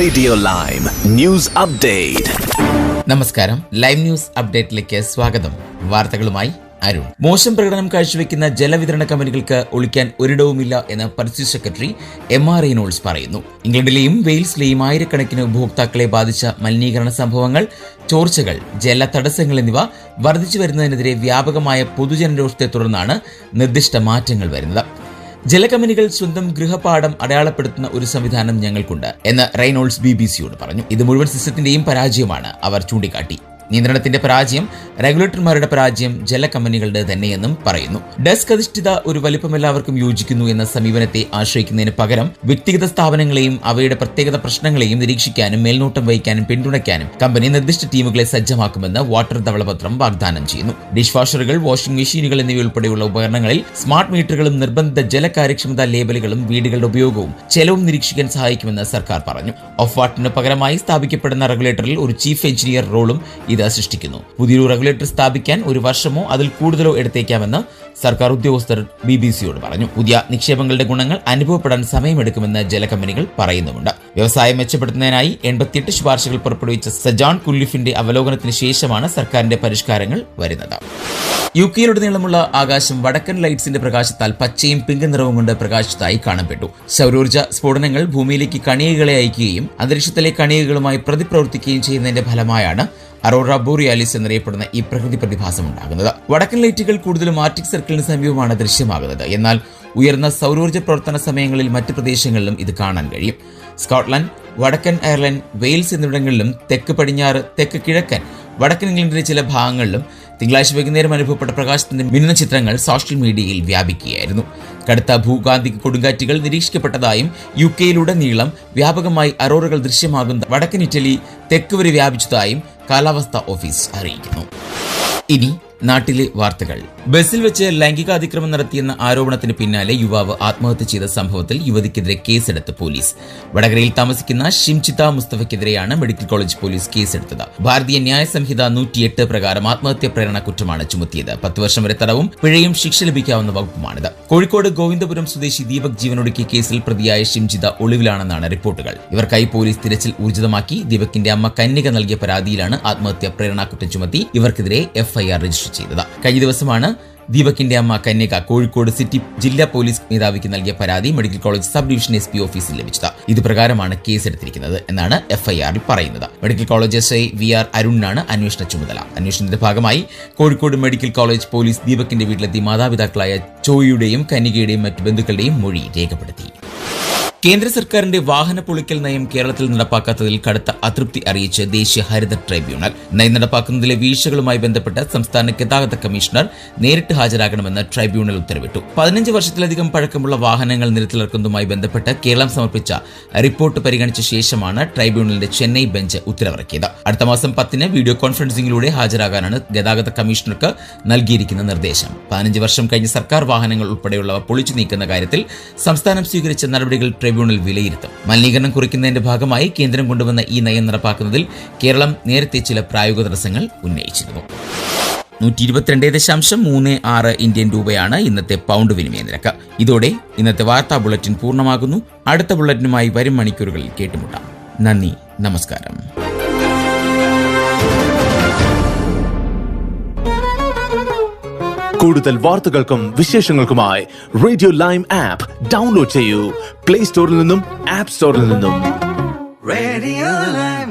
Radio lime news update. നമസ്കാരം, live news അപ്ഡേറ്റിലേക്ക് സ്വാഗതം. വാർത്തകളുമായി അരുൺ. മോശം പ്രകടനം കാഴ്ചവെക്കുന്ന ജലവിതരണ കമ്പനികൾക്ക് ഒളിക്കാൻ ഒരിടവുമില്ല എന്ന് പരിസ്ഥിതി സെക്രട്ടറി MR റെയ്നോൾഡ്സ് പറയുന്നു. ഇംഗ്ലണ്ടിലെയും വെയിൽസിലെയും ആയിരക്കണക്കിന് ഉപഭോക്താക്കളെ ബാധിച്ച മലിനീകരണ സംഭവങ്ങൾ, ചോർച്ചകൾ, ജല തടസ്സങ്ങൾ എന്നിവ വർദ്ധിച്ചു വരുന്നതിനെതിരെ വ്യാപകമായ പൊതുജനരോഷത്തെ തുടർന്നാണ് നിർദ്ദിഷ്ട മാറ്റങ്ങൾ വരുന്നത്. ജലകമ്പനികൾ സ്വന്തം ഗൃഹപാഠം അടയാളപ്പെടുത്തുന്ന ഒരു സംവിധാനം ഞങ്ങൾക്കുണ്ട് എന്ന് റെയ്നോൾഡ്സ് BBC-യോട് പറഞ്ഞു. ഇത് മുഴുവൻ സിസ്റ്റത്തിന്റെയും പരാജയമാണ് അവർ ചൂണ്ടിക്കാട്ടി. നിയന്ത്രണത്തിന്റെ പരാജയം, റെഗുലേറ്റർമാരുടെ പരാജയം ജലകമ്പനികളുടെ തന്നെയെന്നും പറയുന്നു. ഡെസ്ക് അധിഷ്ഠിത ഒരു വലിപ്പം എല്ലാവർക്കും യോജിക്കുന്നു എന്ന സമീപനത്തെ ആശ്രയിക്കുന്നതിന് പകരം വ്യക്തിഗത സ്ഥാപനങ്ങളെയും അവയുടെ പ്രത്യേകത പ്രശ്നങ്ങളെയും നിരീക്ഷിക്കാനും മേൽനോട്ടം വഹിക്കാനും പിന്തുണയ്ക്കാനും കമ്പനി നിർദ്ദിഷ്ട ടീമുകളെ സജ്ജമാക്കുമെന്ന് വാട്ടർ ധവളപത്രം വാഗ്ദാനം ചെയ്യുന്നു. ഡിഷ് വാഷറുകൾ, വാഷിംഗ് മെഷീനുകൾ എന്നിവയുൾപ്പെടെയുള്ള ഉപകരണങ്ങളിൽ സ്മാർട്ട് മീറ്ററുകളും നിർബന്ധിത ജലകാര്യക്ഷമതാ ലേബലുകളും വീടുകളുടെ ഉപയോഗവും ചെലവും നിരീക്ഷിക്കാൻ സഹായിക്കുമെന്ന് സർക്കാർ പറഞ്ഞു. ഓഫ് വാട്ടറിന് പകരമായി സ്ഥാപിക്കപ്പെടുന്ന റെഗുലേറ്ററിൽ ഒരു ചീഫ് എഞ്ചിനീയർ റോളും ഇത് സൃഷ്ടിക്കുന്നു. പുതിയൊരു റെഗുലേറ്റർ സ്ഥാപിക്കാൻ 1 വർഷമോ അതിൽ കൂടുതലോ എടുത്തേക്കാമെന്ന് സർക്കാർ ഉദ്യോഗസ്ഥർ BBC-യോട് പറഞ്ഞു. പുതിയ നിക്ഷേപങ്ങളുടെ ഗുണങ്ങൾ അനുഭവപ്പെടാൻ സമയമെടുക്കുമെന്ന് ജലകമ്പനികൾ പറയുന്നുമുണ്ട്. വ്യവസായം മെച്ചപ്പെടുത്തുന്നതിനായി 88 ശുപാർശകൾ പുറപ്പെടുവിച്ച സർ ജോൺ കുല്ലിഫിന്റെ അവലോകനത്തിന് ശേഷമാണ് സർക്കാരിന്റെ പരിഷ്കാരങ്ങൾ വരുന്നത്. UK-യിലുടനീളമുള്ള ആകാശം വടക്കൻ ലൈറ്റ്സിന്റെ പ്രകാശത്താൽ പച്ചയും പിങ്ക് നിറവും കൊണ്ട് പ്രകാശിച്ചതായി കാണപ്പെട്ടു. സൗരോർജ്ജ സ്ഫോടനങ്ങൾ ഭൂമിയിലേക്ക് കണികകളെ അയക്കുകയും അന്തരീക്ഷത്തിലെ കണികകളുമായി പ്രതിപ്രവർത്തിക്കുകയും ചെയ്യുന്നതിന്റെ ഫലമായാണ് അറോറ ബോറിയാലിസ് എന്നറിയപ്പെടുന്ന ഈ പ്രകൃതി പ്രതിഭാസം ഉണ്ടാകുന്നത്. വടക്കൻ ലൈറ്റുകൾ കൂടുതലും ആർട്ടിക് സർക്കിളിന് സമീപമാണ് ദൃശ്യമാകുന്നത്. എന്നാൽ ഉയർന്ന സൗരോർജ്ജ പ്രവർത്തന സമയങ്ങളിൽ മറ്റ് പ്രദേശങ്ങളിലും ഇത് കാണാൻ കഴിയും. സ്കോട്ട്ലൻഡ്, വടക്കൻ അയർലൻഡ്, വെയിൽസ് എന്നിവിടങ്ങളിലും തെക്ക് പടിഞ്ഞാറ്, തെക്ക് കിഴക്കൻ, വടക്കൻ ഇംഗ്ലണ്ടിലെ ചില ഭാഗങ്ങളിലും തിങ്കളാഴ്ച വൈകുന്നേരം അനുഭവപ്പെട്ട പ്രകാശത്തിന്റെ മിന്നുന്ന ചിത്രങ്ങൾ സോഷ്യൽ മീഡിയയിൽ വ്യാപിക്കുകയായിരുന്നു. കടുത്ത ഭൂകാന്തിക കൊടുങ്കാറ്റുകൾ നിരീക്ഷിക്കപ്പെട്ടതായും UK-യിലുടനീളം വ്യാപകമായി അറോറകൾ ദൃശ്യമാകുന്ന വടക്കൻ ഇറ്റലി തെക്ക് വരെ വ്യാപിച്ചതായും കാലാവസ്ഥാ ഓഫീസ് അറിയിക്കുന്നു. ഇനി നാട്ടിലെ വാർത്തകൾ. ബസ്സിൽ വെച്ച് ലൈംഗികാതിക്രമം നടത്തിയെന്ന ആരോപണത്തിന് പിന്നാലെ യുവാവ് ആത്മഹത്യ ചെയ്ത സംഭവത്തിൽ യുവതിക്കെതിരെ കേസെടുത്ത് പോലീസ്. വടകരയിൽ താമസിക്കുന്ന ഷിംചിത മുസ്തഫയ്ക്കെതിരെയാണ് മെഡിക്കൽ കോളേജ് പോലീസ് കേസെടുത്തത്. ഭാരതീയ ന്യായ സംഹിത 108 പ്രകാരം ആത്മഹത്യാ പ്രേരണ കുറ്റമാണ് ചുമത്തിയത്. 10 വർഷം വരെ തടവും പിഴയും ശിക്ഷ ലഭിക്കാവുന്ന വകുപ്പുമാണിത്. കോഴിക്കോട് ഗോവിന്ദപുരം സ്വദേശി ദീപക് ജീവനൊടുക്കിയ കേസിൽ പ്രതിയായ ഷിംചിത ഒളിവിലാണെന്നാണ് റിപ്പോർട്ടുകൾ. ഇവർക്കായി പോലീസ് തിരച്ചിൽ ഊർജിതമാക്കി. ദീപകിന്റെ അമ്മ കന്യക നൽകിയ പരാതിയിലാണ് ആത്മഹത്യാ പ്രേരണ കുറ്റം ചുമത്തി ഇവർക്കെതിരെ FIR രജിസ്റ്റർ ചെയ്തത്. കഴിഞ്ഞ ദിവസമാണ് ദീപകിന്റെ അമ്മ കന്യക കോഴിക്കോട് സിറ്റി ജില്ലാ പോലീസ് മേധാവിക്ക് നൽകിയ പരാതി medical college sub division SP ഓഫീസിൽ ലഭിച്ചത്. ഇത് പ്രകാരമാണ് കേസെടുത്തിരിക്കുന്നത് എന്നാണ് FIR-ൽ പറയുന്നത്. മെഡിക്കൽ കോളേജ് SI VR അരുണിനാണ് അന്വേഷണ ചുമതല. അന്വേഷണത്തിന്റെ ഭാഗമായി കോഴിക്കോട് മെഡിക്കൽ കോളേജ് പോലീസ് ദീപകിന്റെ വീട്ടിലെത്തി മാതാപിതാക്കളായ ചോയിയുടെയും കന്യകയുടെയും മറ്റു ബന്ധുക്കളുടെയും മൊഴി രേഖപ്പെടുത്തി. കേന്ദ്ര സർക്കാരിന്റെ വാഹന പൊളിക്കൽ നയം കേരളത്തിൽ നടപ്പാക്കാത്തതിൽ കടുത്ത അതൃപ്തി അറിയിച്ച് ദേശീയ ഹരിത ട്രൈബ്യൂണൽ. നയം നടപ്പാക്കുന്നതിലെ വീഴ്ചകളുമായി ബന്ധപ്പെട്ട് സംസ്ഥാന ഗതാഗത കമ്മീഷണർ നേരിട്ട് ഹാജരാകണമെന്ന് ട്രൈബ്യൂണൽ ഉത്തരവിട്ടു. 15 വർഷത്തിലധികം പഴക്കമുള്ള വാഹനങ്ങൾ നിരത്തിലിറക്കുന്നതുമായി ബന്ധപ്പെട്ട് കേരളം സമർപ്പിച്ച റിപ്പോർട്ട് പരിഗണിച്ച ശേഷമാണ് ട്രൈബ്യൂണലിന്റെ ചെന്നൈ ബെഞ്ച് ഉത്തരവിറക്കിയത്. അടുത്ത മാസം 10-ന് വീഡിയോ കോൺഫറൻസിംഗിലൂടെ ഹാജരാകാനാണ് ഗതാഗത കമ്മീഷണർക്ക് നൽകിയിരിക്കുന്ന നിർദ്ദേശം. 15 വർഷം കഴിഞ്ഞ സർക്കാർ വാഹനങ്ങൾ ഉൾപ്പെടെയുള്ളവ പൊളിച്ചു നീക്കുന്ന കാര്യത്തിൽ സംസ്ഥാനം സ്വീകരിച്ച നടപടികൾ ട്രൈബ്യൂണൽ വിലയിരുത്തും. മലിനീകരണം കുറയ്ക്കുന്നതിന്റെ ഭാഗമായി കേന്ദ്രം കൊണ്ടുവന്ന ഈ നയം നടപ്പാക്കുന്നതിൽ കേരളം നേരത്തെ ചില പ്രായോഗിക തടസ്സങ്ങൾ ഉന്നയിച്ചിരുന്നു. 122.36 ഇന്ത്യൻ രൂപയാണ് ഇന്നത്തെ പൗണ്ട് വിനിമയ നിരക്ക്. ഇതോടെ ഇന്നത്തെ വാർത്താ ബുള്ളറ്റിൻ പൂർണ്ണമാകുന്നു. അടുത്ത ബുള്ളറ്റിനുമായി വരും മണിക്കൂറുകളിൽ കേട്ടുമുട്ടാം. നന്ദി, നമസ്കാരം. കൂടുതൽ വാർത്തകൾക്കും വിശേഷങ്ങൾക്കുമായി റേഡിയോ ലൈം ആപ്പ് ഡൗൺലോഡ് ചെയ്യൂ. പ്ലേ സ്റ്റോറിൽ നിന്നും ആപ്പ് സ്റ്റോറിൽ നിന്നും. Radio lime.